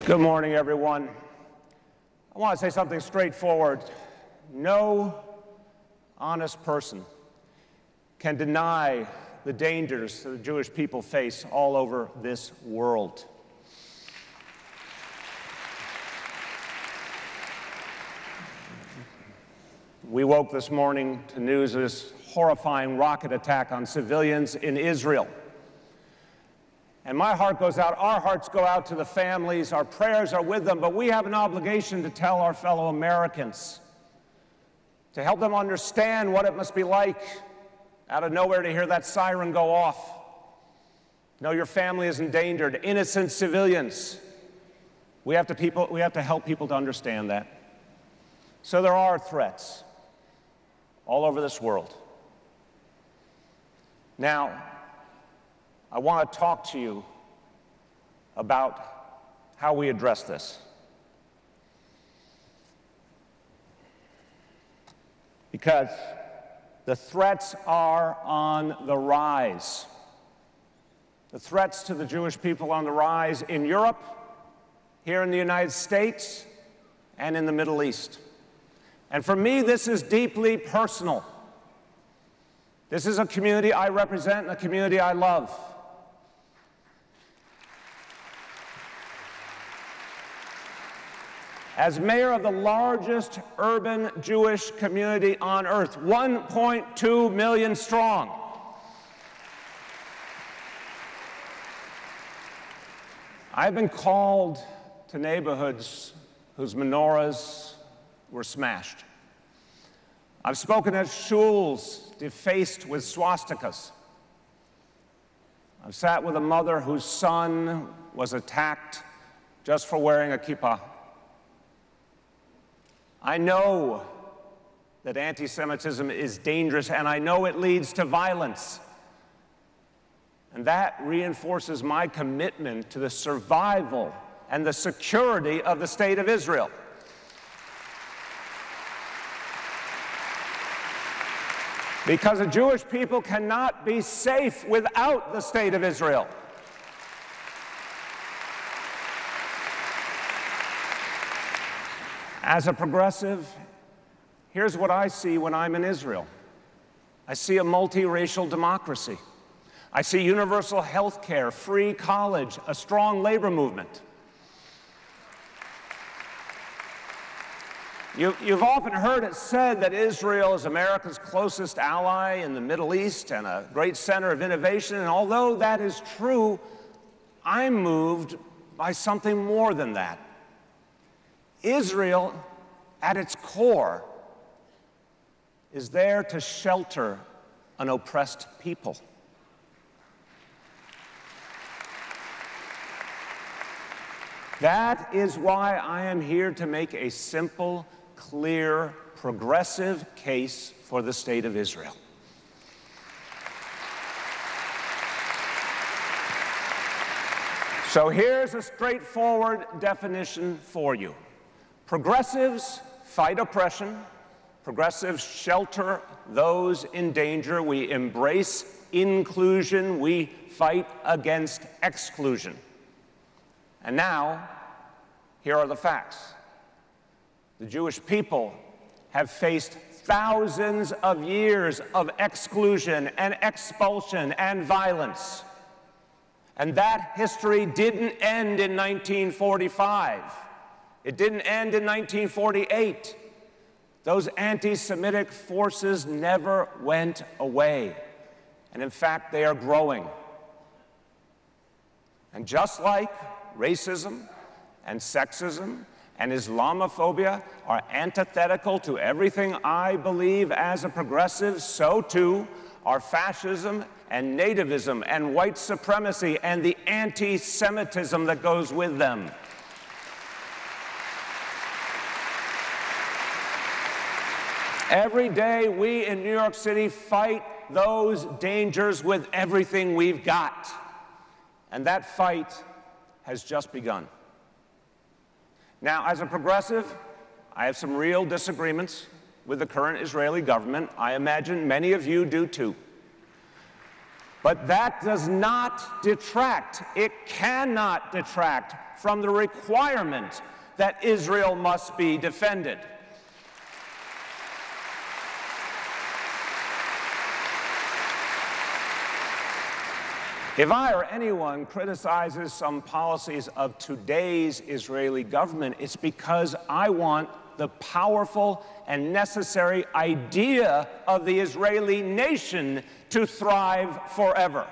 Good morning, everyone. I want to say something straightforward. No honest person can deny the dangers that the Jewish people face all over this world. We woke this morning to news of this horrifying rocket attack on civilians in Israel. And my heart goes out, our hearts go out to the families, our prayers are with them, but we have an obligation to tell our fellow Americans, to help them understand what it must be like out of nowhere to hear that siren go off. Know your family is endangered, innocent civilians. We have to help people to understand that. So there are threats all over this world. Now, I want to talk to you about how we address this. Because the threats are on the rise. The threats to the Jewish people are on the rise in Europe, here in the United States, and in the Middle East. And for me, this is deeply personal. This is a community I represent and a community I love. As mayor of the largest urban Jewish community on earth, 1.2 million strong, I've been called to neighborhoods whose menorahs were smashed. I've spoken at shuls defaced with swastikas. I've sat with a mother whose son was attacked just for wearing a kippah. I know that anti-Semitism is dangerous, and I know it leads to violence. And that reinforces my commitment to the survival and the security of the State of Israel. Because the Jewish people cannot be safe without the State of Israel. As a progressive, here's what I see when I'm in Israel. I see a multiracial democracy. I see universal health care, free college, a strong labor movement. You've often heard it said that Israel is America's closest ally in the Middle East and a great center of innovation, and although that is true, I'm moved by something more than that. Israel, at its core, is there to shelter an oppressed people. That is why I am here to make a simple, clear, progressive case for the State of Israel. So here's a straightforward definition for you. Progressives fight oppression. Progressives shelter those in danger. We embrace inclusion. We fight against exclusion. And now, here are the facts. The Jewish people have faced thousands of years of exclusion and expulsion and violence. And that history didn't end in 1945. It didn't end in 1948. Those anti-Semitic forces never went away. And in fact, they are growing. And just like racism and sexism and Islamophobia are antithetical to everything I believe as a progressive, so too are fascism and nativism and white supremacy and the anti-Semitism that goes with them. Every day, we in New York City fight those dangers with everything we've got. And that fight has just begun. Now, as a progressive, I have some real disagreements with the current Israeli government. I imagine many of you do too. But that does not detract, it cannot detract from the requirement that Israel must be defended. If I or anyone criticizes some policies of today's Israeli government, it's because I want the powerful and necessary idea of the Israeli nation to thrive forever.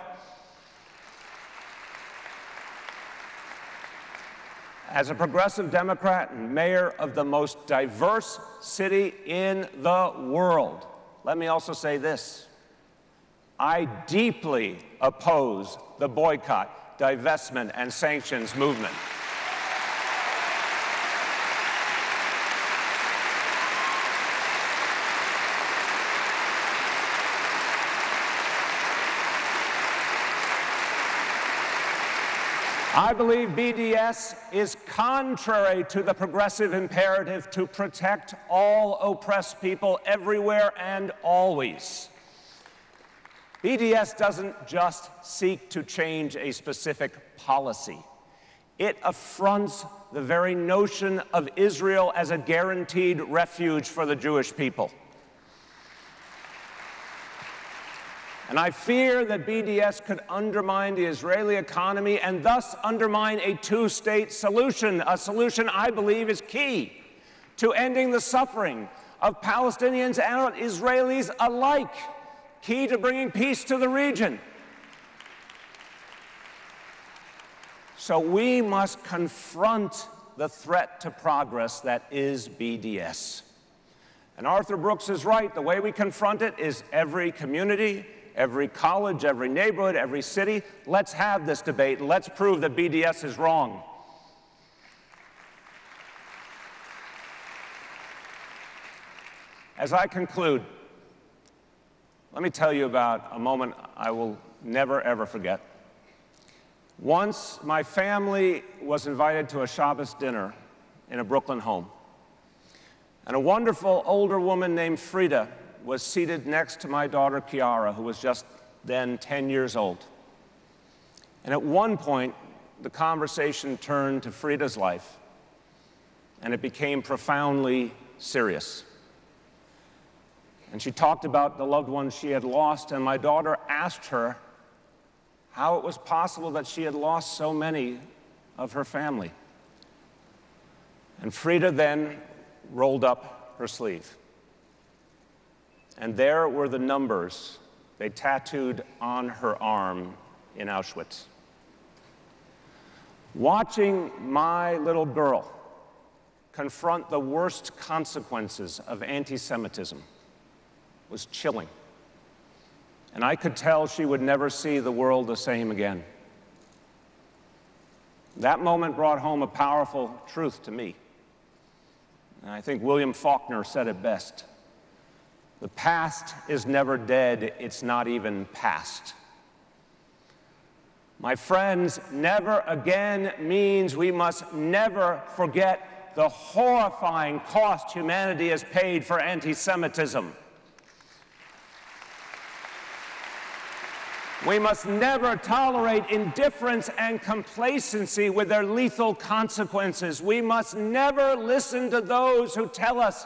As a progressive Democrat and mayor of the most diverse city in the world, let me also say this. I deeply oppose the boycott, divestment, and sanctions movement. I believe BDS is contrary to the progressive imperative to protect all oppressed people everywhere and always. BDS doesn't just seek to change a specific policy. It affronts the very notion of Israel as a guaranteed refuge for the Jewish people. And I fear that BDS could undermine the Israeli economy and thus undermine a two-state solution, a solution I believe is key to ending the suffering of Palestinians and Israelis alike, key to bringing peace to the region. So we must confront the threat to progress that is BDS. And Arthur Brooks is right. The way we confront it is every community, every college, every neighborhood, every city. Let's have this debate. Let's prove that BDS is wrong. As I conclude, let me tell you about a moment I will never, ever forget. Once, my family was invited to a Shabbos dinner in a Brooklyn home. And a wonderful older woman named Frida was seated next to my daughter, Kiara, who was just then 10 years old. And at one point, the conversation turned to Frida's life, and it became profoundly serious. And she talked about the loved ones she had lost, and my daughter asked her how it was possible that she had lost so many of her family. And Frida then rolled up her sleeve. And there were the numbers they tattooed on her arm in Auschwitz. Watching my little girl confront the worst consequences of anti-Semitism was chilling. And I could tell she would never see the world the same again. That moment brought home a powerful truth to me. And I think William Faulkner said it best. The past is never dead, it's not even past. My friends, never again means we must never forget the horrifying cost humanity has paid for anti-Semitism. We must never tolerate indifference and complacency with their lethal consequences. We must never listen to those who tell us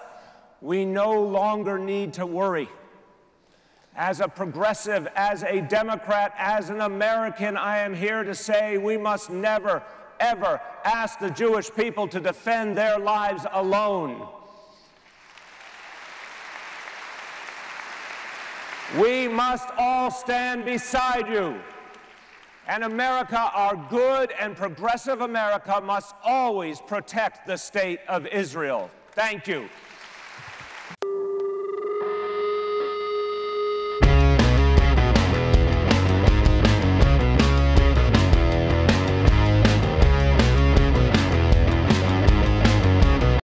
we no longer need to worry. As a progressive, as a Democrat, as an American, I am here to say we must never, ever ask the Jewish people to defend their lives alone. We must all stand beside you. And America, our good and progressive America, must always protect the state of Israel. Thank you.